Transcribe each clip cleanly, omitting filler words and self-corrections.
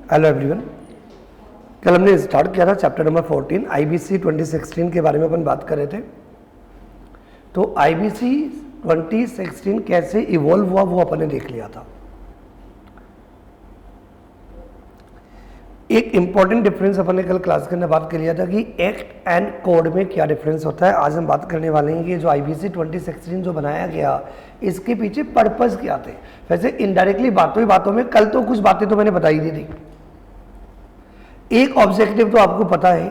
Hello everyone. कल हमने start किया था चैप्टर नंबर 14 आईबीसी 2016 के बारे में अपन बात कर रहे थे। तो आईबीसी 2016 कैसे इवॉल्व हुआ वो अपन ने देख लिया था। एक इंपॉर्टेंट डिफरेंस अपन ने कल क्लास के अंदर बात कर लिया था कि एक्ट एंड कोड में क्या डिफरेंस होता है। आज हम बात करने वाले हैं कि जो आईबीसी 2016 जो बनाया गया इसके पीछे पर्पस क्या थे। वैसे इनडायरेक्टली बातों में कल तो कुछ बातें तो मैंने बताई दी थी। एक ऑब्जेक्टिव तो आपको पता है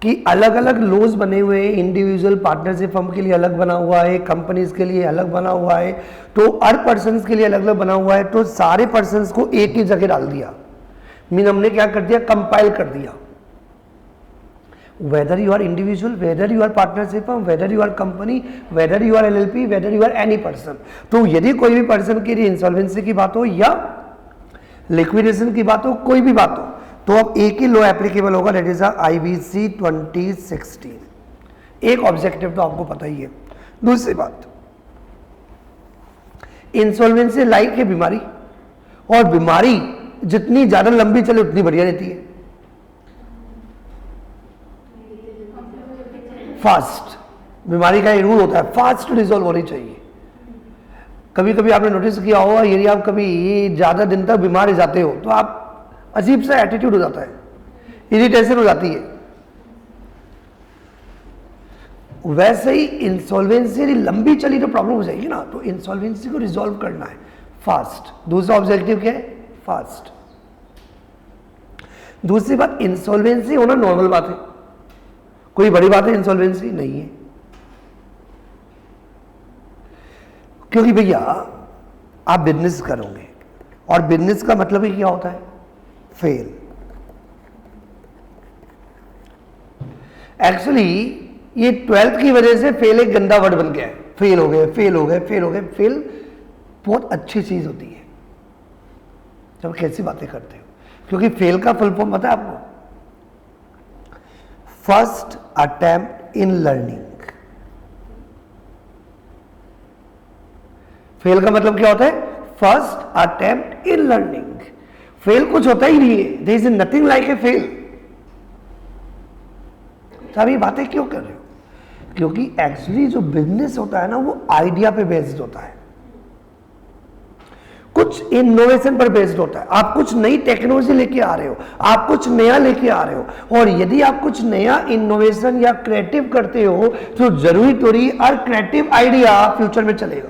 कि अलग अलग लॉज बने हुए हैं, इंडिविजुअल पार्टनरशिप फर्म के लिए अलग बना हुआ है, कंपनीज के लिए अलग बना हुआ है, तो हर पर्सन के लिए अलग अलग बना हुआ है। तो सारे पर्सन को एक ही जगह डाल दिया। मीन हमने क्या कर दिया, कंपाइल कर दिया। Whether you are individual, whether you are partnership firm, whether you are company, whether you are LLP, whether you are any person. तो यदि कोई भी पर्सन के लिए इंसॉल्वेंसी की बात हो या लिक्विडेशन की बात हो, कोई भी बात हो, तो अब एक ही लॉ एप्लीकेबल होगा, दैट इज आईबीसी 2016। एक ऑब्जेक्टिव तो आपको पता ही है। दूसरी बात, इंसॉल्वेंसी लाइक है बीमारी, और बीमारी जितनी ज्यादा लंबी चले उतनी बढ़िया रहती है। फास्ट बीमारी का एक रूल होता है, फास्ट रिजॉल्व होनी चाहिए। कभी कभी आपने नोटिस किया होगा, यदि आप कभी ज्यादा दिन तक बीमार जाते हो तो आप अजीब सा एटीट्यूड हो जाता है, इरिटेशन हो जाती है। वैसे ही इंसॉल्वेंसी यदि लंबी चली तो प्रॉब्लम हो जाएगी ना। तो इंसॉल्वेंसी को रिजॉल्व करना है फास्ट। दूसरा ऑब्जेक्टिव क्या है, फास्ट। दूसरी बात, इंसॉल्वेंसी होना नॉर्मल बात है, कोई बड़ी बात है इंसॉल्वेंसी नहीं है। क्योंकि भैया आप बिजनेस करोगे और बिजनेस का मतलब ही क्या होता है, फेल। एक्चुअली ये 12th की वजह से फेल एक गंदा वर्ड बन गया है। फेल हो गए, फेल हो गए, फेल हो गए। फेल बहुत अच्छी चीज होती है जब कैसी बातें करते हो, क्योंकि फेल का फुल फॉर्म पता है आपको, first attempt in learning. Fail का मतलब क्या होता है, first attempt in learning. Fail कुछ होता ही नहीं है, there is nothing like a fail. सब ये बातें क्यों कर रहे हो, क्योंकि एक्चुअली जो बिजनेस होता है ना वो आइडिया पे बेस्ड होता है, कुछ इनोवेशन पर बेस्ड होता है। आप कुछ नई टेक्नोलॉजी लेके आ रहे हो, आप कुछ नया लेके आ रहे हो, और यदि आप कुछ नया इनोवेशन या क्रिएटिव करते हो तो जरूरी थोड़ी हर क्रिएटिव आइडिया फ्यूचर में चलेगा।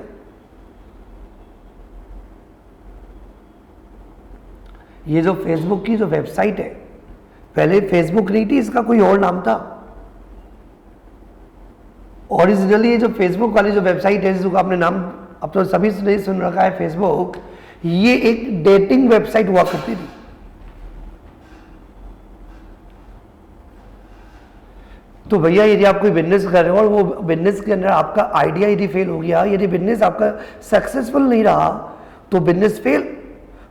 ये जो फेसबुक की जो वेबसाइट है, पहले फेसबुक नहीं थी, इसका कोई और नाम था। ओरिजिनली ये जो फेसबुक वाली जो वेबसाइट है, जिसका आपने नाम अब तो सभी से नहीं सुन रखा है, फेसबुक, ये एक डेटिंग वेबसाइट हुआ करती थी। तो भैया यदि आप कोई बिजनेस कर रहे हो और वो बिजनेस के अंदर आपका आइडिया यदि फेल हो गया, यदि बिजनेस आपका सक्सेसफुल नहीं रहा, तो बिजनेस फेल।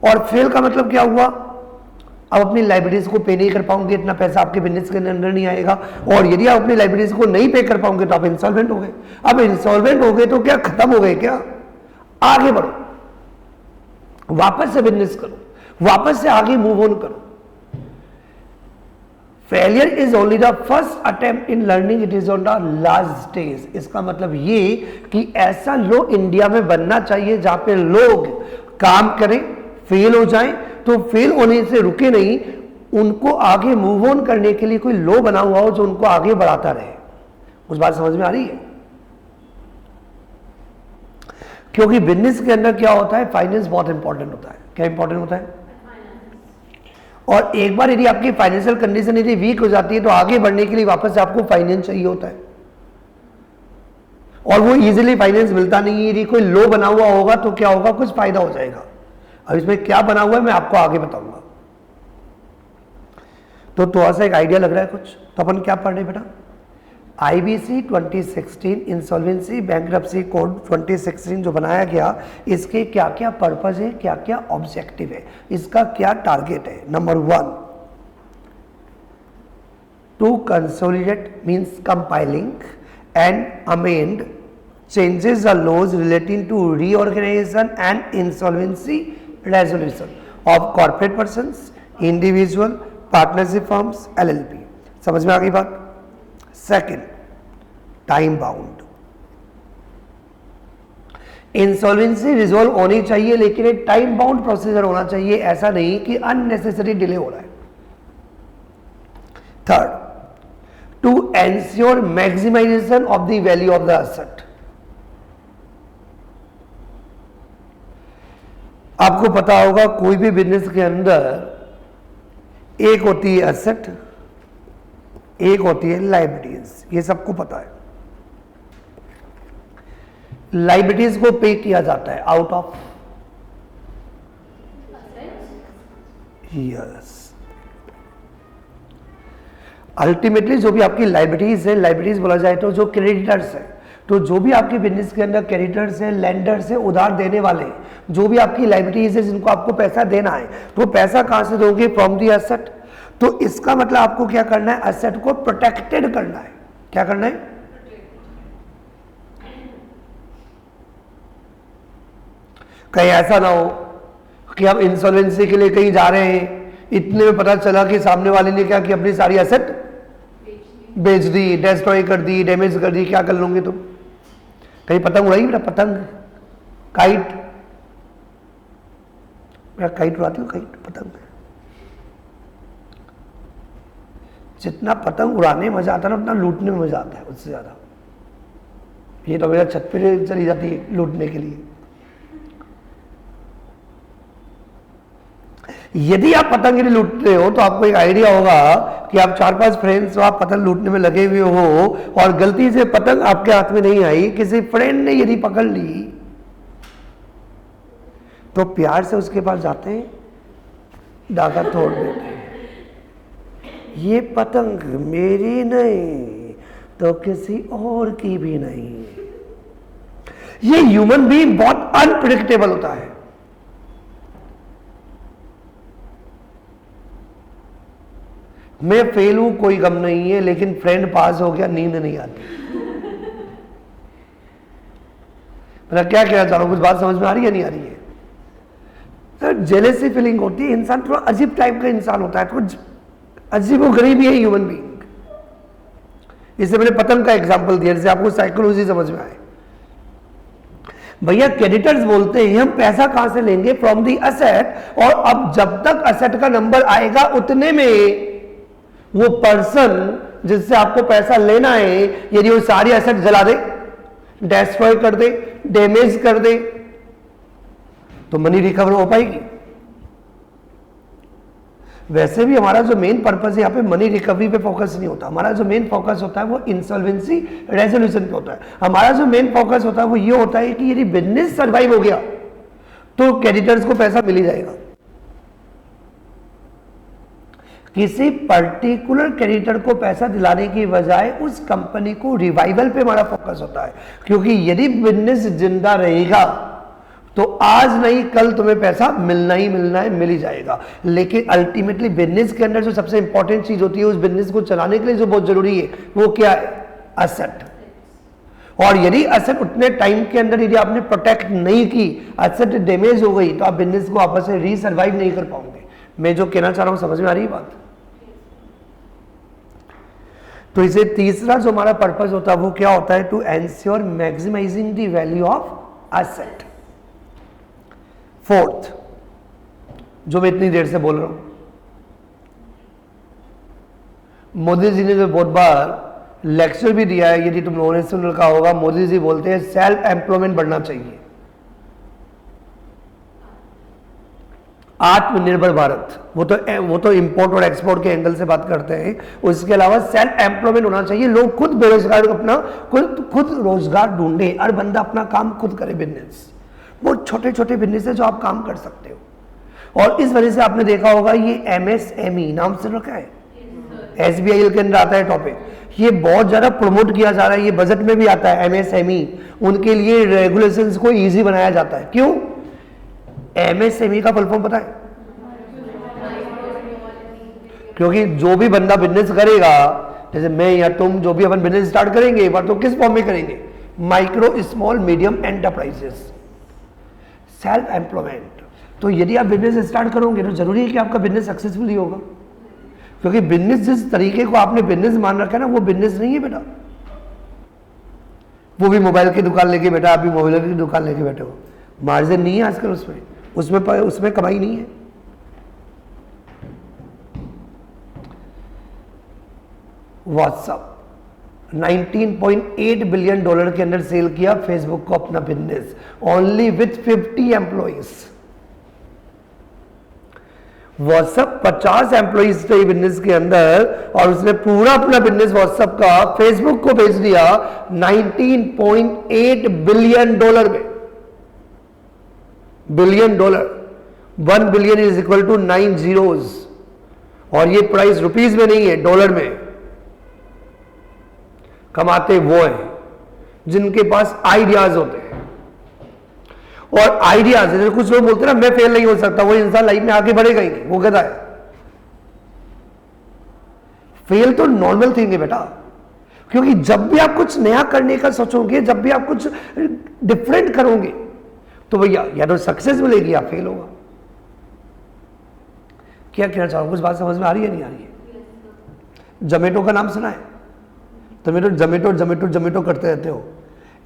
और फेल का मतलब क्या हुआ, अब अपनी लाइब्रेरीज को पे नहीं कर पाओगे, इतना पैसा आपके बिजनेस के अंदर नहीं आएगा। और यदि आप अपनी लाइब्रेरीज को नहीं पे कर पाओगे तो आप इंसॉल्वेंट हो गए। अब इंसॉल्वेंट हो गए तो क्या खत्म हो गए, क्या आगे बढ़ो, वापस से बिजनेस करो, वापस से आगे मूव ऑन करो। Failure is only the first attempt in learning, it is on the last stage. इसका मतलब ये कि ऐसा लॉ इंडिया में बनना चाहिए जहां पे लोग काम करें, फेल हो जाएं तो फेल होने से रुके नहीं, उनको आगे मूव ऑन करने के लिए कोई लॉ बना हुआ हो जो उनको आगे बढ़ाता रहे। उस बात समझ में आ रही है? क्योंकि बिजनेस के अंदर क्या होता है, फाइनेंस बहुत इंपॉर्टेंट होता है। क्या इंपॉर्टेंट होता है? और एक बार यदि आपकी फाइनेंशियल कंडीशन यदि वीक हो जाती है तो आगे बढ़ने के लिए वापस से आपको फाइनेंस चाहिए होता है, और वो इजीली फाइनेंस मिलता नहीं है। यदि कोई लॉ बना हुआ होगा तो क्या होगा, कुछ फायदा हो जाएगा। अब इसमें क्या बना हुआ है मैं आपको आगे बताऊंगा। तो थोड़ा सा एक आइडिया लग रहा है कुछ। तो अपन क्या पढ़ रहे बेटा, आईबीसी 2016 इंसॉल्वेंसी बैंक्रप्सी कोड 2016 जो बनाया गया, इसके क्या क्या पर्पस है, क्या क्या ऑब्जेक्टिव है, इसका क्या टारगेट है। Number 1, to consolidate means compiling and amend changes the laws relating to reorganization and insolvency resolution of corporate persons, individual, partnership firms, LLP. समझ में आ गई बात? Second, time bound. Insolvency resolve होनी चाहिए लेकिन एक टाइम बाउंड प्रोसीजर होना चाहिए, ऐसा नहीं कि अननेसेसरी डिले हो रहा है। Third, to ensure maximisation of the value of the asset. आपको पता होगा कोई भी बिजनेस के अंदर एक होती है एसेट, एक होती है लायबिलिटीज, ये सबको पता है। लायबिलिटीज को पे किया जाता है आउट ऑफ यस। अल्टीमेटली जो भी आपकी लायबिलिटीज है, लायबिलिटीज बोला जाए तो जो क्रेडिटर्स है, तो जो भी आपके बिजनेस के अंदर क्रेडिटर्स है, लेंडर्स है, उधार देने वाले, जो भी आपकी लायबिलिटीज है जिनको आपको पैसा देना है, तो पैसा कहां से दोगे? From the asset. तो इसका मतलब आपको क्या करना है? एसेट को प्रोटेक्टेड करना है। क्या करना है? कहीं ऐसा ना हो कि आप इंसॉल्वेंसी के लिए कहीं जा रहे हैं, इतने में पता चला कि सामने वाले ने क्या कि अपनी सारी एसेट बेच दी, डिस्ट्रॉय कर दी, डैमेज कर दी, क्या कर लोगे तुम? कहीं पतंग उड़ाई बेटा? पतंग, काइट, बेटा काइट उड़ाती हो? काइट, पतंग। जितना पतंग उड़ाने में मजा आता है ना, उतना लूटने में मजा आता है उससे ज्यादा। ये तो मेरा छत पे चली जाती है लूटने के लिए। यदि आप पतंग लूटते हो तो आपको एक आइडिया होगा कि आप 4-5 फ्रेंड्स हो, आप पतंग लूटने में लगे हुए हो और गलती से पतंग आपके हाथ में नहीं आई, किसी फ्रेंड ने यदि पकड़ ली तो प्यार से उसके पास जाते हैं, धागा तोड़ देते हैं। ये पतंग मेरी नहीं तो किसी और की भी नहीं। ये ह्यूमन बीइंग बहुत अनप्रेडिक्टेबल होता है। मैं फेल हूं कोई गम नहीं है, लेकिन फ्रेंड पास हो गया नींद नहीं आती। मतलब क्या कहना चाह रहा हूं? कुछ बात समझ में आ रही है नहीं आ रही है? तो जेलेसी फीलिंग होती है। इंसान थोड़ा अजीब टाइप का इंसान होता है, कुछ अजीब और गरीब है ह्यूमन बीइंग। इससे मैंने पतंग का एग्जांपल दिया जिससे आपको साइकोलॉजी समझ में आए। भैया क्रेडिटर्स बोलते हैं हम पैसा कहां से लेंगे? From the asset. और अब जब तक एसेट का नंबर आएगा उतने में वो पर्सन जिससे आपको पैसा लेना है, यदि वो सारी एसेट जला दे, डिस्ट्रॉय कर दे, डैमेज कर दे, तो मनी रिकवर हो पाएगी? वैसे भी हमारा जो मेन पर्पस है यहाँ पे मनी रिकवरी पे फोकस नहीं होता। हमारा जो मेन फोकस होता है वो इंसॉल्वेंसी रेजोल्यूशन पे होता है। हमारा जो मेन फोकस होता है वो ये होता है कि यदि बिजनेस सर्वाइव हो गया तो क्रेडिटर्स को पैसा मिल ही जाएगा। किसी पर्टिकुलर क्रेडिटर को पैसा दिलाने की बजाय उस कंपनी को रिवाइवल पे हमारा फोकस होता है, क्योंकि यदि बिजनेस जिंदा रहेगा तो आज नहीं कल तुम्हें पैसा मिलना ही मिलना है, मिल ही जाएगा। लेकिन अल्टीमेटली बिजनेस के अंदर जो सबसे इंपॉर्टेंट चीज होती है उस बिजनेस को चलाने के लिए जो बहुत जरूरी है वो क्या है? एसेट। और यदि एसेट उतने टाइम के अंदर यदि आपने प्रोटेक्ट नहीं की, एसेट डैमेज हो गई, तो आप बिजनेस को आपस में रीसर्वाइव नहीं कर पाओगे। मैं जो कहना चाह रहा हूं समझ में आ रही है बात? तो इसे तीसरा जो हमारा पर्पस होता है वो क्या होता है? To ensure maximising the value of asset. Fourth, जो मैं इतनी देर से बोल रहा हूं, मोदी जी ने जो बहुत बार लेक्चर भी दिया है, यदि तुम लोगों ने सुन रखा होगा, मोदी जी बोलते हैं सेल्फ एम्प्लॉयमेंट बढ़ना चाहिए, आत्मनिर्भर भारत। वो तो इंपोर्ट और एक्सपोर्ट के एंगल से बात करते हैं। उसके अलावा सेल्फ एम्प्लॉयमेंट होना चाहिए, लोग खुद बेरोजगार अपना खुद रोजगार ढूंढे, हर बंदा अपना काम खुद करे। बिजनेस बहुत छोटे छोटे बिजनेस है जो आप काम कर सकते हो। और इस वजह से आपने देखा होगा ये MSME नाम से रखा है, SBIL के अंदर आता है टॉपिक, ये बहुत ज्यादा प्रमोट किया जा रहा है, ये बजट में भी आता है। MSME उनके लिए रेगुलेशंस को इजी बनाया जाता है। क्यों? MSME का फुल फॉर्म पता है? क्योंकि जो भी बंदा बिजनेस करेगा, जैसे मैं या तुम जो भी अपन बिजनेस स्टार्ट करेंगे एक बार, तो किस फॉर्म में करेंगे? Micro small medium enterprises, self employment. तो यदि आप बिजनेस स्टार्ट करोगे तो जरूरी है कि आपका बिजनेस सक्सेसफुल ही होगा, क्योंकि बिजनेस जिस तरीके को आपने बिजनेस मान रखा है ना, वो बिजनेस नहीं है बेटा। वो भी मोबाइल की दुकान लेके बैठा, आप भी मोबाइल की दुकान लेके बैठे हो, मार्जिन नहीं है आजकल उसमें, उसमें कमाई नहीं है। व्हाट्सएप 19.8 बिलियन डॉलर के अंदर सेल किया फेसबुक को अपना business, only with 50 employees. WhatsApp 50 employees थे बिजनेस के अंदर, और उसने पूरा अपना बिजनेस व्हाट्सएप का फेसबुक को बेच दिया 19.8 बिलियन डॉलर में। Billion dollar, 1 billion is equal to 9 zeros, और ये प्राइस रुपीज में नहीं है, डॉलर में। कमाते वो हैं जिनके पास आइडियाज होते हैं, और आइडियाज, जैसे कुछ लोग बोलते हैं ना मैं फेल नहीं हो सकता, वो इंसान लाइफ में आगे बढ़ेगा ही नहीं, वो गधा है। फेल तो नॉर्मल थिंग है बेटा, क्योंकि जब भी आप कुछ नया करने का सोचोगे, जब भी आप कुछ डिफरेंट करोगे, तो भैया या तो सक्सेस मिलेगी या फेल होगा। क्या कहना चाहोगे, कुछ बात समझ में आ रही है नहीं आ रही है? जोमेटो का नाम सुना है? जोमेटो करते रहते हो,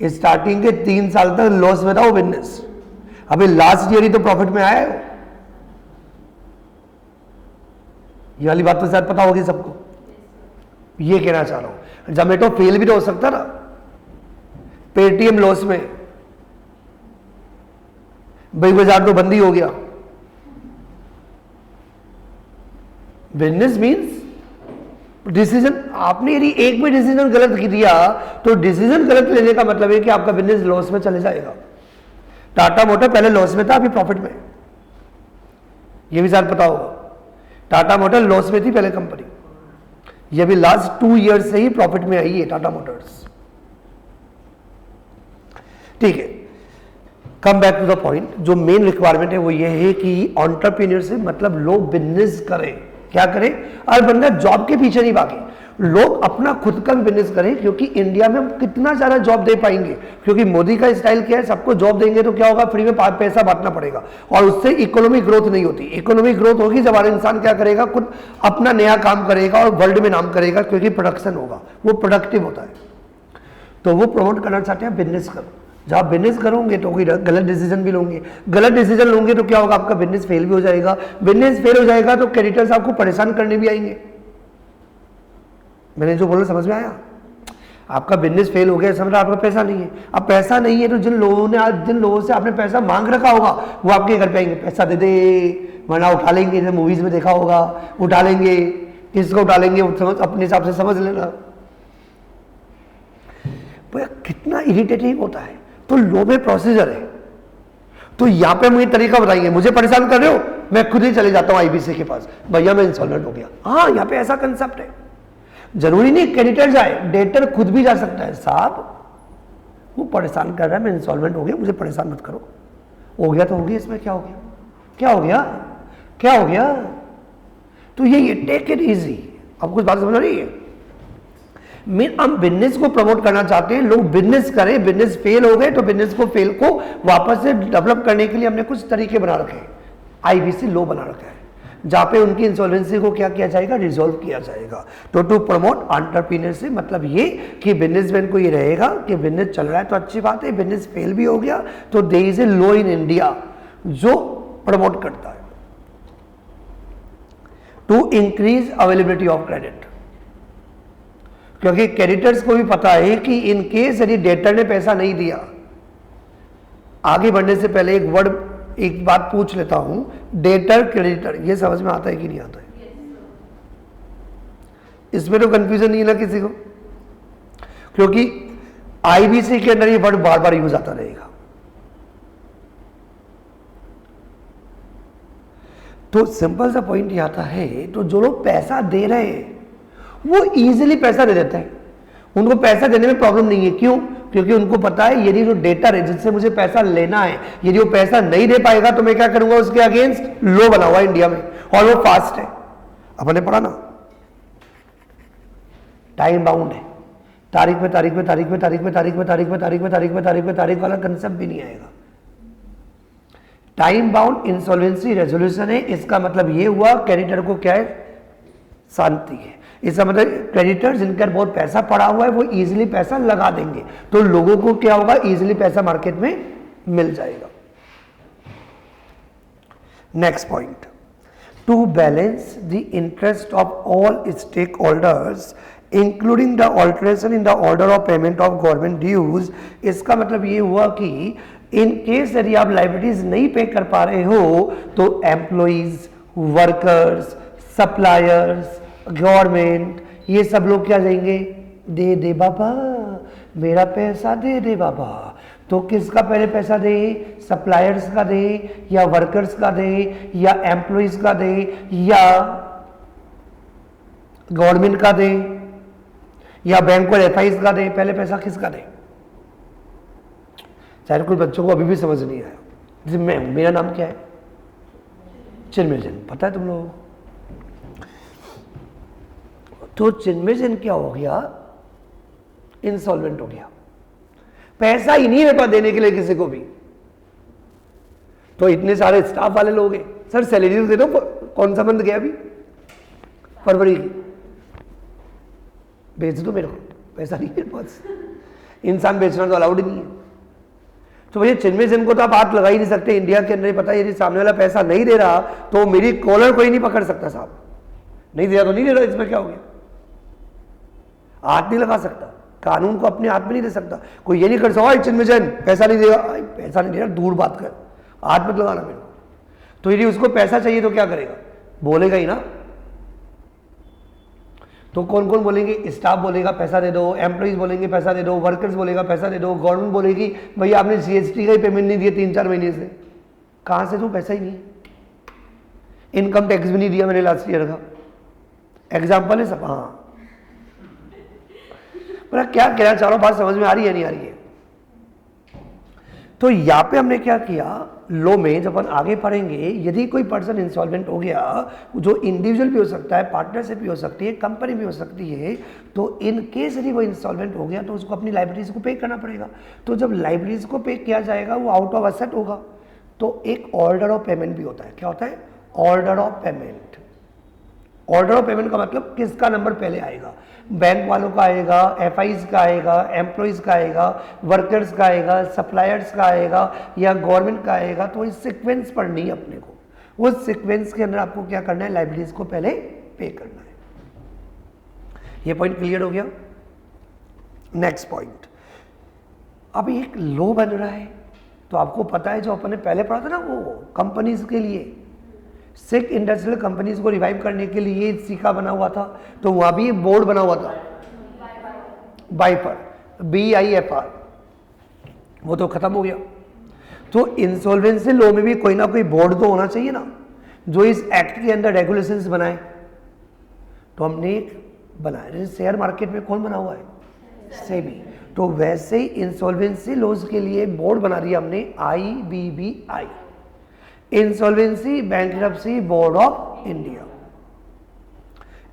स्टार्टिंग के 3 साल तक लॉस में था वो बिजनेस, अभी लास्ट ईयर ही तो प्रॉफिट में आया है। ये वाली बात तो शायद पता होगी सबको। ये कहना चाह रहा हूं, जोमेटो फेल भी तो हो सकता ना, पेटीएम लॉस में, बिग बाजार तो बंद ही हो गया। बिजनेस मीन्स डिसीजन, आपने यदि एक भी डिसीजन गलत दिया तो डिसीजन गलत लेने का मतलब है कि आपका बिजनेस लॉस में चले जाएगा। टाटा मोटर पहले लॉस में था, अभी प्रॉफिट में, ये भी शायद पता होगा। टाटा मोटर लॉस में थी पहले कंपनी, ये भी लास्ट 2 ईयर्स से ही प्रॉफिट में आई है टाटा मोटर्स। ठीक है, come back to the point. जो मेन रिक्वायरमेंट है वो ये है कि एंटरप्रेन्योर से मतलब लोग बिजनेस करें। क्या करें? और बंदा जॉब के पीछे नहीं भागे, लोग अपना खुद का बिजनेस करें, क्योंकि इंडिया में हम कितना सारा जॉब दे पाएंगे, क्योंकि मोदी का स्टाइल क्या है, सबको जॉब देंगे तो क्या होगा, फ्री में पैसा बांटना पड़ेगा, और उससे इकोनॉमिक ग्रोथ नहीं होती। इकोनॉमिक ग्रोथ होगी जब हर इंसान क्या करेगा, खुद अपना नया काम करेगा और वर्ल्ड में नाम करेगा, क्योंकि प्रोडक्शन होगा, वो प्रोडक्टिव होता है। तो वो प्रमोट करना चाहते हैं बिजनेस करो। जब बिजनेस करोगे तो कोई गलत डिसीजन भी लोगे, गलत डिसीजन लोगे तो क्या होगा, आपका बिजनेस फेल भी हो जाएगा। बिजनेस फेल हो जाएगा तो क्रेडिटर्स आपको परेशान करने भी आएंगे। मैंने जो बोला समझ में आया? आपका बिजनेस फेल हो गया, समझ आपका पैसा नहीं है। अब पैसा नहीं है तो जिन लोगों से आपने पैसा मांग रखा होगा वो आपके घर पे आएंगे, पैसा दे दे, वरना उठा लेंगे। जैसे मूवीज में देखा होगा, उठा लेंगे। किसको उठा लेंगे अपने हिसाब से समझ लेना। कितना इरिटेटिंग होता है। तो लो में प्रोसीजर है। तो यहां पे मुझे तरीका बताइए, मुझे परेशान कर रहे हो, मैं खुद ही चले जाता हूं आईबीसी के पास, भैया मैं इंसॉल्वेंट हो गया। हाँ, यहां पे ऐसा कंसेप्ट है। जरूरी नहीं क्रेडिटर जाए, डेटर खुद भी जा सकता है। साहब वो परेशान कर रहा है, मैं इंसॉल्वेंट हो गया, मुझे परेशान मत करो। हो गया तो हो गया, इसमें क्या हो गया? क्या हो गया? क्या हो गया? तो ये टेक इट इजी। आपको कुछ बात समझ रही है? हम बिजनेस को प्रमोट करना चाहते हैं, लोग बिजनेस करें। बिजनेस फेल हो गए तो बिजनेस को फेल को वापस से डेवलप करने के लिए हमने कुछ तरीके बना रखे हैं। आईबीसी लो बना रखा है, जहां पे उनकी इंसॉल्वेंसी को क्या किया जाएगा, रिजॉल्व किया जाएगा। तो टू प्रमोट एंटरप्रेन्योरशिप मतलब ये कि बिजनेसमैन को ये रहेगा कि बिजनेस चल रहा है तो अच्छी बात है, बिजनेस फेल भी हो गया तो there is a law in India जो प्रमोट करता है to increase availability of credit. क्योंकि क्रेडिटर्स को भी पता है कि इन केस यदि डेटर ने पैसा नहीं दिया, आगे बढ़ने से पहले एक बात पूछ लेता हूं, डेटर क्रेडिटर ये समझ में आता है कि नहीं आता है? इसमें तो कंफ्यूजन नहीं है ना किसी को, क्योंकि आईबीसी के अंदर ये वर्ड बार बार यूज आता रहेगा। तो सिंपल सा पॉइंट ये आता है, तो जो लोग पैसा दे रहे हैं वो इजीली पैसा दे देते हैं, उनको पैसा देने में प्रॉब्लम नहीं है। क्यों? क्योंकि उनको पता है यदि जो डेटर है जिससे मुझे पैसा लेना है, यदि वो पैसा नहीं दे पाएगा तो मैं क्या करूंगा, उसके अगेंस्ट लो बना हुआ इंडिया में, और वो फास्ट है। अपने पढ़ा ना, टाइम बाउंड है, तारीख पे तारीख पे तारीख पे तारीख पे तारीख पे तारीख पे तारीख पे तारीख पे तारीख पे तारीख वाला कंसेप्ट भी नहीं आएगा। टाइम बाउंड इंसॉल्वेंसी रेजोल्यूशन है, इसका मतलब ये हुआ क्रेडिटर को क्या है, शांति है। इसका मतलब क्रेडिटर जिनका बहुत पैसा पड़ा हुआ है वो इजीली पैसा लगा देंगे, तो लोगों को क्या होगा, इजीली पैसा मार्केट में मिल जाएगा। Next point, to balance the interest of all stakeholders including the alteration in the order of payment of government dues. इसका मतलब ये हुआ कि इन केस यदि आप लाइबिलिटीज नहीं पे कर पा रहे हो तो एम्प्लॉइज, वर्कर्स, सप्लायर्स, गवर्नमेंट, ये सब लोग क्या देंगे, दे दे बाबा मेरा पैसा दे दे बाबा। तो किसका पहले पैसा दे, सप्लायर्स का दे या वर्कर्स का दे या एम्प्लॉइज का दे या गवर्नमेंट का दे या बैंक और एफआईज का दे, पहले पैसा किसका दे। शायद कुछ बच्चों को अभी भी समझ नहीं आया। जैसे मेरा नाम क्या है, चिन्मय जैन, पता है तुम लोगों को। तो चिन्मय जैन क्या हो गया, इंसॉल्वेंट हो गया, पैसा ही नहीं है देने के लिए किसी को भी। तो इतने सारे स्टाफ वाले लोग हैं, सर सैलरी दे दो, कौन सा मंथ गया अभी, फरवरी की, बेच दो मेरे को, पैसा नहीं है पास। इंसान बेचना तो अलाउड नहीं है। तो भैया चिन्मय जैन को तो आप हाथ लगा ही नहीं सकते इंडिया के अंदर। पता है यदि सामने वाला पैसा नहीं दे रहा तो मेरी कॉलर कोई नहीं पकड़ सकता, साहब नहीं दिया तो नहीं दे रहा, इसमें क्या हो गया, हाथ नहीं लगा सकता, कानून को अपने हाथ में नहीं दे सकता। कोई ये नहीं कर सकता चिन्मय जैन पैसा नहीं देगा, पैसा नहीं दे रहा, दूर बात कर, हाथ मत लगाना मेरे को। तो यदि उसको पैसा चाहिए तो क्या करेगा, बोलेगा ही ना। तो कौन कौन बोलेंगे, स्टाफ बोलेगा पैसा दे दो, एम्प्लॉइज बोलेंगे पैसा दे दो, वर्कर्स बोलेगा पैसा दे दो, गवर्नमेंट बोलेगी भैया आपने जीएसटी का ही पेमेंट नहीं दिया 3-4 महीने से, कहां से दूं, पैसा ही नहीं, इनकम टैक्स भी नहीं दिया मैंने लास्ट ईयर का, एग्जाम्पल है सब। हाँ मतलब क्या कहना चाह रहा हूं, बात समझ में आ रही है नहीं आ रही है। तो यहां पे हमने क्या किया, लो में जब अपन आगे पढ़ेंगे, यदि कोई पर्सन इंसॉल्वेंट हो गया, जो इंडिविजुअल भी हो सकता है, पार्टनरशिप भी हो सकती है, कंपनी भी हो सकती है, तो इन केस यदि वो इंसॉल्वेंट हो गया तो उसको अपनी लाइबिलिटीज को पे करना पड़ेगा। तो जब लाइबिलिटीज को पे किया जाएगा वो आउट ऑफ एसेट होगा, तो एक ऑर्डर ऑफ पेमेंट भी होता है। क्या होता है, order of payment. Order of payment का मतलब किसका नंबर पहले आएगा, बैंक वालों का आएगा, एफआईज का आएगा, एम्प्लॉइज का आएगा, वर्कर्स का आएगा, सप्लायर्स का आएगा या गवर्नमेंट का आएगा। तो इस सीक्वेंस पढ़नी है अपने को, उस सीक्वेंस के अंदर आपको क्या करना है, लाइबिलिटीज को पहले पे करना है। ये पॉइंट क्लियर हो गया। नेक्स्ट पॉइंट, अब एक लो बन रहा है, तो आपको पता है जो अपन ने पहले पढ़ा था ना, वो कंपनीज के लिए सिक इंडस्ट्रियल कंपनीज को रिवाइव करने के लिए सिक्का बना हुआ था, तो वहां भी बोर्ड बना हुआ था, बाइफर, BIFR, वो तो खत्म हो गया। तो इंसॉल्वेंसी लॉ में भी कोई ना कोई बोर्ड तो होना चाहिए ना, जो इस एक्ट के अंदर रेगुलेशंस बनाए। तो हमने एक बनाया, शेयर मार्केट में कौन बना हुआ है, सेबी। तो वैसे ही इंसॉल्वेंसी लॉज के लिए बोर्ड बना दिया हमने, IBBI, insolvency bankruptcy board of India,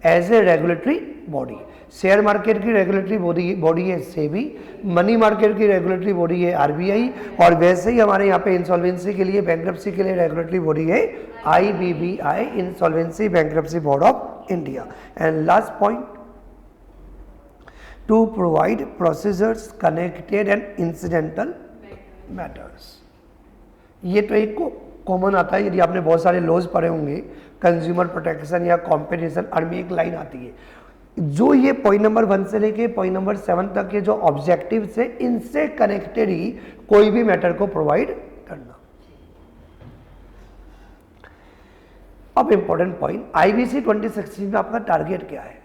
as a regulatory body. Share market की रेगुलेटरी बॉडी है सेबी, मनी मार्केट की रेगुलेटरी बॉडी है RBI, और वैसे ही हमारे यहाँ पे इंसॉल्वेंसी के लिए, बैंक्रप्सी के लिए रेगुलेटरी बॉडी है IBBI, insolvency bankruptcy board of India. And last point, to provide procedures connected and incidental matters. ये तो एक कॉमन आता है, यदि आपने बहुत सारे लॉज पढ़े होंगे, कंज्यूमर प्रोटेक्शन या कॉम्पिटिशन, में एक लाइन आती है, जो ये पॉइंट नंबर 1 से लेके पॉइंट नंबर 7 तक के जो ऑब्जेक्टिव से, इनसे कनेक्टेड ही कोई भी मैटर को प्रोवाइड करना। अब इंपॉर्टेंट पॉइंट, IBC 2016 में आपका टारगेट क्या है।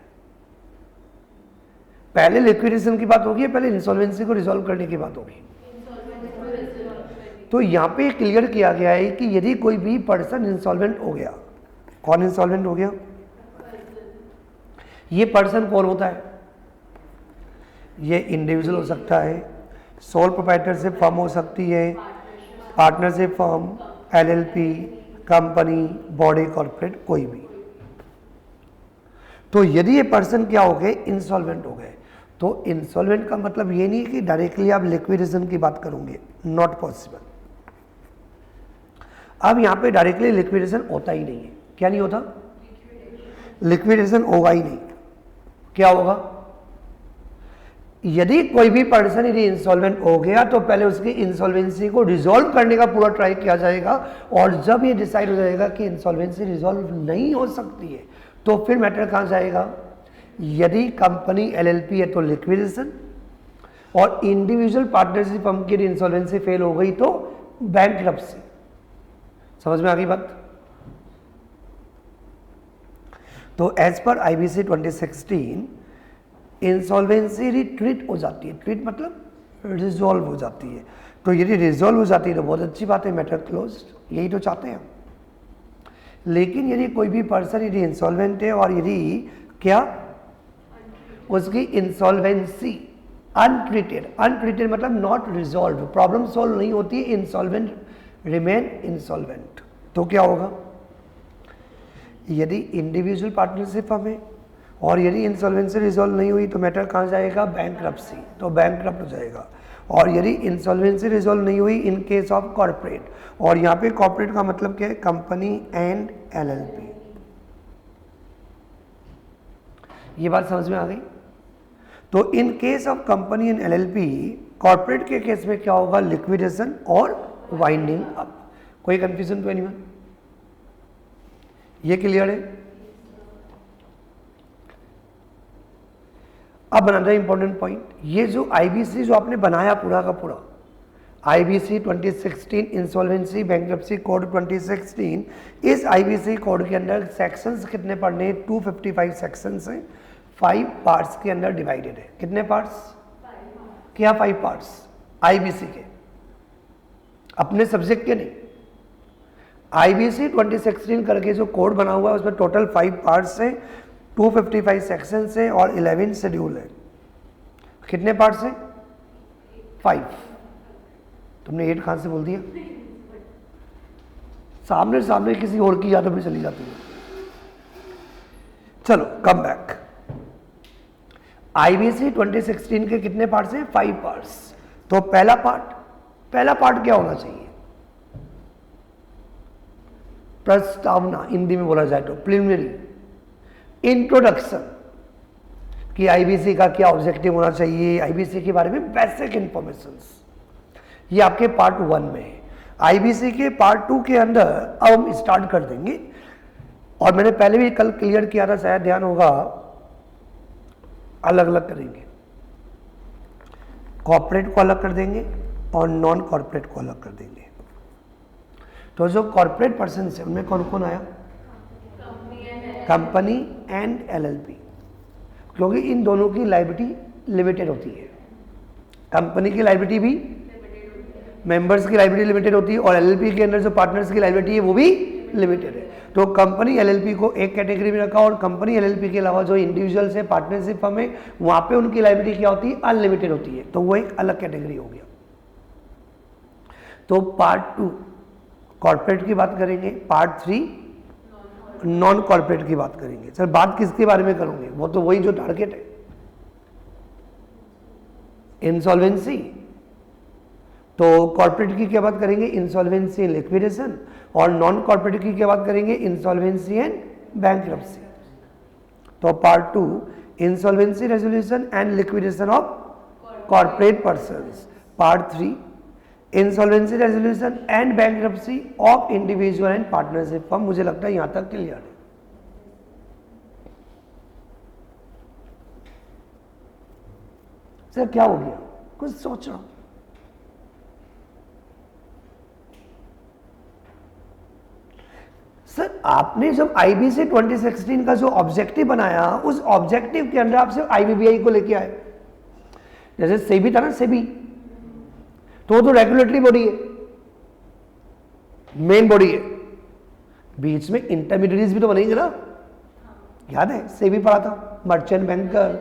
पहले लिक्विडेशन की बात होगी, पहले इंसॉल्वेंसी को रिजॉल्व करने की बात होगी। तो यहां पे क्लियर किया गया है कि यदि कोई भी पर्सन इंसॉल्वेंट हो गया, कौन इंसॉल्वेंट हो गया, ये पर्सन कौन होता है, ये इंडिविजुअल हो सकता है, सोल प्रोप्राइटरशिप फर्म हो सकती है, partnership firm, LLP, company, body, corporate, कोई भी। तो यदि ये पर्सन क्या हो गए, इंसॉल्वेंट हो गए, तो इंसॉल्वेंट का मतलब ये नहीं है कि डायरेक्टली आप लिक्विडेशन की बात करोगे, नॉट पॉसिबल। अब यहाँ पे डायरेक्टली लिक्विडेशन होता ही नहीं है। क्या नहीं होता? लिक्विडेशन होगा ही नहीं। क्या होगा? यदि कोई भी पर्सन यदि इंसॉल्वेंट हो गया तो पहले उसकी इंसॉल्वेंसी को रिजॉल्व करने का पूरा ट्राई किया जाएगा, और जब ये डिसाइड हो जाएगा कि इंसॉल्वेंसी रिजॉल्व नहीं हो सकती है तो फिर मैटर कहाँ जाएगा? यदि कंपनी एलएलपी है तो लिक्विडेशन, और इंडिविजुअल पार्टनरशिप फर्म की इंसॉल्वेंसी फेल हो गई तो बैंकरप्सी। समझ में आ गई बात? तो as per IBC 2016 insolvency retreat हो जाती है। ट्रीट मतलब रिजॉल्व हो जाती है। तो यदि रिजॉल्व हो जाती है तो बहुत अच्छी बात है, मैटर क्लोज्ड, यही तो चाहते हैं हम। लेकिन यदि कोई भी पर्सन यदि इंसॉल्वेंट है और यदि क्या उसकी इंसॉल्वेंसी अनट्रीटेड, अनट्रीटेड मतलब नॉट रिजॉल्व, प्रॉब्लम सॉल्व नहीं होती, इंसॉल्वेंट रिमेन इंसॉल्वेंट, तो क्या होगा? यदि इंडिविजुअल पार्टनरशिप फर्म है और यदि इंसॉल्वेंसी रिजॉल्व नहीं हुई तो मैटर कहाँ जाएगा? बैंकरप्सी, तो बैंकरप्ट हो जाएगा। और यदि इंसॉल्वेंसी रिजॉल्व नहीं हुई इन केस ऑफ कॉर्पोरेट, और यहाँ पे कॉर्पोरेट का मतलब क्या है? Company and LLP. ये बात समझ में आ गई? तो in case of company and LLP, corporate के केस में क्या होगा? लिक्विडेशन और वाइंडिंग अप। कोई कंफ्यूजन तो एनीवन? ये क्लियर है? अब बनाना है इंपॉर्टेंट पॉइंट, ये जो आईबीसी जो आपने बनाया पूरा का पूरा, आईबीसी 2016 इंसॉल्वेंसी बैंकरप्सी कोड 2016, इस आईबीसी कोड के अंदर सेक्शंस कितने पढ़ने हैं? 255 सेक्शंस हैं, 5 पार्ट्स के अंदर डिवाइडेड है। कितने पार्ट्स? क्या 5 पार्ट्स? आईबीसी के, अपने सब्जेक्ट के नहीं। आईबीसी 2016 करके जो कोड बना हुआ है उसमें टोटल 5 पार्ट्स हैं, 255 सेक्शन है और 11 शेड्यूल है। कितने पार्ट्स हैं? 5। तुमने 8 कहां से बोल दिया? सामने सामने किसी और की यादों में चली जाती है। चलो कम बैक। आईबीसी 2016 के कितने पार्ट्स हैं? 5 पार्ट्स। तो पहला पार्ट क्या होना चाहिए? प्रस्तावना, हिंदी में बोला जाए तो प्रिलिमिनरी इंट्रोडक्शन कि आईबीसी का क्या ऑब्जेक्टिव होना चाहिए, आईबीसी के बारे में बेसिक इंफॉर्मेशंस, ये आपके पार्ट 1 में है। आईबीसी के पार्ट 2 के अंदर अब हम स्टार्ट कर देंगे, और मैंने पहले भी कल क्लियर किया था, शायद ध्यान होगा, अलग अलग करेंगे। कॉर्पोरेट को अलग कर देंगे और नॉन कॉर्पोरेट को अलग कर देंगे। तो जो कॉर्पोरेट पर्सन है उनमें कौन कौन आया? कंपनी एंड एलएलपी, क्योंकि इन दोनों की लायबिलिटी लिमिटेड होती है। कंपनी की लायबिलिटी भी, मेंबर्स की लायबिलिटी लिमिटेड होती है, और एलएलपी के अंदर जो पार्टनर्स की लायबिलिटी है वो भी लिमिटेड है। तो कंपनी एलएलपी को एक कैटेगरी में रखा, और कंपनी एलएलपी के अलावा जो इंडिविजुअल्स है, पार्टनरशिप फर्म है, वहां पे उनकी लायबिलिटी क्या होती है? अनलिमिटेड होती है, तो वो एक अलग कैटेगरी हो गया। तो पार्ट 2 कॉर्पोरेट की बात करेंगे, पार्ट 3 नॉन कॉर्पोरेट की बात करेंगे। सर बात किसके बारे में करोगे? वो तो वही जो टारगेट है, इंसॉल्वेंसी। तो कॉर्पोरेट की क्या बात करेंगे? इंसॉल्वेंसी एंड लिक्विडेशन, और नॉन कॉर्पोरेट की क्या बात करेंगे? Insolvency and bankruptcy. तो part 2 insolvency resolution and liquidation of corporate persons. Part 3 insolvency resolution and bankruptcy of individual and partnership firm. मुझे लगता है यहां तक क्लियर है। सर क्या हो गया? कुछ सोच रहा हूं। सर आपने जब आईबीसी 2016 का जो ऑब्जेक्टिव बनाया, उस ऑब्जेक्टिव के अंदर आप सिर्फ आईबीबीआई को लेके आए। जैसे सेबी था ना, सेबी तो रेगुलेटरी बॉडी है, मेन बॉडी है, बीच में इंटरमीडिएट्स भी तो बनेंगे ना। याद है सेबी पढ़ा था, merchant banker,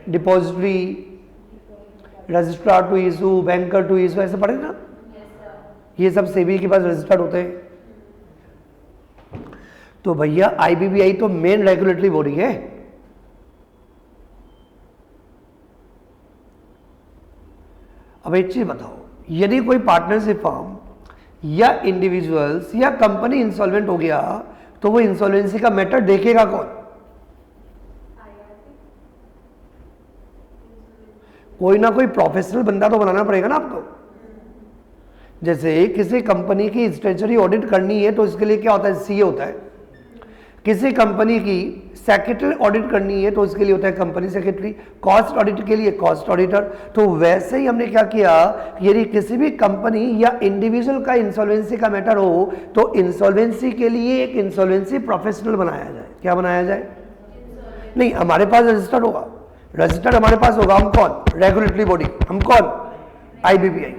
depository, registrar to issue, banker to issue, ऐसे पढ़े ना। ये सब सेबी के पास रजिस्टर्ड होते हैं। तो भैया आईबीबीआई तो मेन रेगुलेटरी बॉडी है। अब एक चीज बताओ, यदि कोई पार्टनरशिप फर्म या इंडिविजुअल्स या कंपनी इंसॉल्वेंट हो गया तो वो इंसॉल्वेंसी का मैटर देखेगा कौन? कोई ना कोई प्रोफेशनल बंदा तो बनाना पड़ेगा ना आपको। जैसे किसी कंपनी की स्टैट्यूटरी ऑडिट करनी है तो इसके लिए क्या होता है? सीए होता है। किसी कंपनी की सेक्रेटरी ऑडिट करनी है तो उसके लिए होता है कंपनी सेक्रेटरी। कॉस्ट ऑडिट के लिए कॉस्ट ऑडिटर। तो वैसे ही हमने क्या किया, यदि किसी भी कंपनी या इंडिविजुअल का इंसॉल्वेंसी का मैटर हो तो इंसॉल्वेंसी के लिए एक इंसॉल्वेंसी प्रोफेशनल बनाया जाए। क्या बनाया जाए? नहीं, हमारे पास रजिस्टर्ड होगा। रजिस्टर्ड हमारे पास होगा। हम कौन? Regulatory body. हम कौन? आईबीबीआई।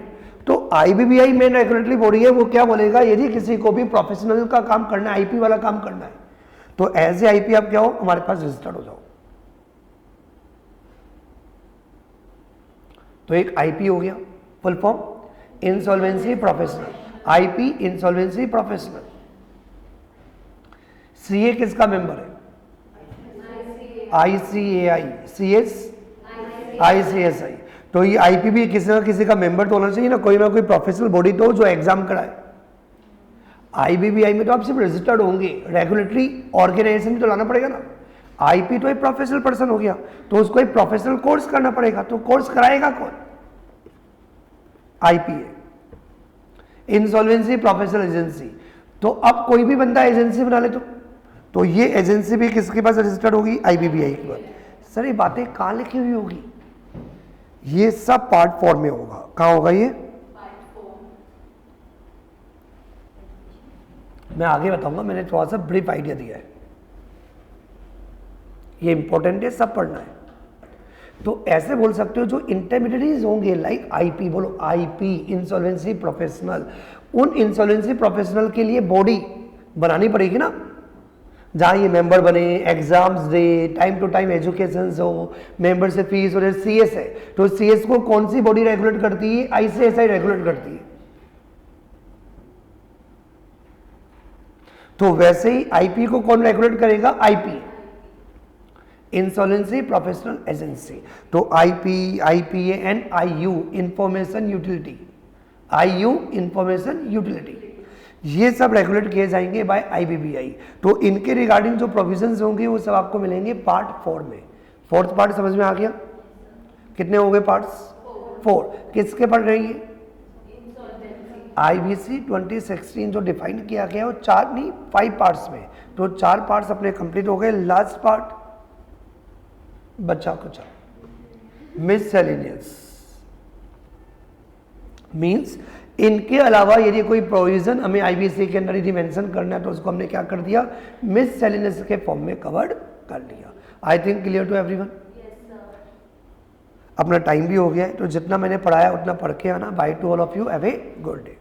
तो आईबीबीआई मेन रेगुलेटरी बॉडी है। वो क्या बोलेगा, यदि किसी को भी प्रोफेशनल का काम करना है, आईपी वाला काम करना है, तो एज ए आईपी आप क्या हो, हमारे पास रजिस्टर्ड हो जाओ। तो एक आईपी हो गया, full form insolvency professional. IP insolvency professional. CA किसका मेंबर है? आईसीएआई। CS ICSI. तो ये आईपी भी किसी ना किसी का मेंबर तो होना चाहिए ना कोई प्रोफेशनल बॉडी तो जो एग्जाम कराए। आईबीबीआई में तो आप सिर्फ रजिस्टर्ड होंगे, रेगुलेटरी ऑर्गेनाइजेशन भी तो लाना पड़ेगा ना। आईपी तो एक प्रोफेशनल पर्सन हो गया तो उसको एक प्रोफेशनल कोर्स करना पड़ेगा। तो कोर्स कराएगा कौन? IPA, insolvency professional agency. तो अब कोई भी बंदा एजेंसी बना ले तो ये एजेंसी भी किसके पास रजिस्टर्ड होगी? आईबीबीआई के पास। सर ये बातें कहाँ लिखी हुई होगी? ये सब पार्ट 4 में होगा। कहाँ होगा ये? मैं आगे बताऊंगा, मैंने थोड़ा सा ब्रीफ आइडिया दिया है। ये इंपॉर्टेंट है, सब पढ़ना है। तो ऐसे बोल सकते हो जो इंटरमीडिएटरीज होंगे लाइक आईपी, बोलो आईपी इंसॉल्वेंसी प्रोफेशनल। उन इंसॉल्वेंसी प्रोफेशनल के लिए बॉडी बनानी पड़ेगी ना, जहाँ ये मेंबर बने, एग्जाम्स दे, टाइम टू टाइम एजुकेशन हो, मेंबर से फीस और सीएस है। तो सीएस को कौन सी बॉडी रेगुलेट करती है? आईसीएसआई रेगुलेट करती है। तो वैसे ही आईपी को कौन रेगुलेट करेगा? IP, insolvency professional agency. तो IP, IPA and IU information utility. IU information utility, ये सब रेगुलेट किए जाएंगे बाय आईबीबीआई। तो इनके रिगार्डिंग जो प्रोविजंस होंगे वो सब आपको मिलेंगे पार्ट 4 में। फोर्थ पार्ट समझ में आ गया? कितने हो गए पार्ट्स? 4। किसके पढ़ रही है? आईबीसी 2016 जो डिफाइन किया गया वो 4 नहीं 5 पार्ट्स में। तो 4 पार्ट्स अपने कंप्लीट हो गए। लास्ट पार्ट बच्चा कुचा, मिससेलेनियस मींस इनके अलावा यदि कोई प्रोविजन हमें आईबीसी के अंदर यदि मेंशन करना है तो उसको हमने क्या कर दिया? मिससेलेनियस के फॉर्म में कवर्ड कर लिया। I think clear to everyone. अपना टाइम भी हो गया है तो जितना मैंने पढ़ाया उतना पढ़ के आना। By two all of you, have a good day.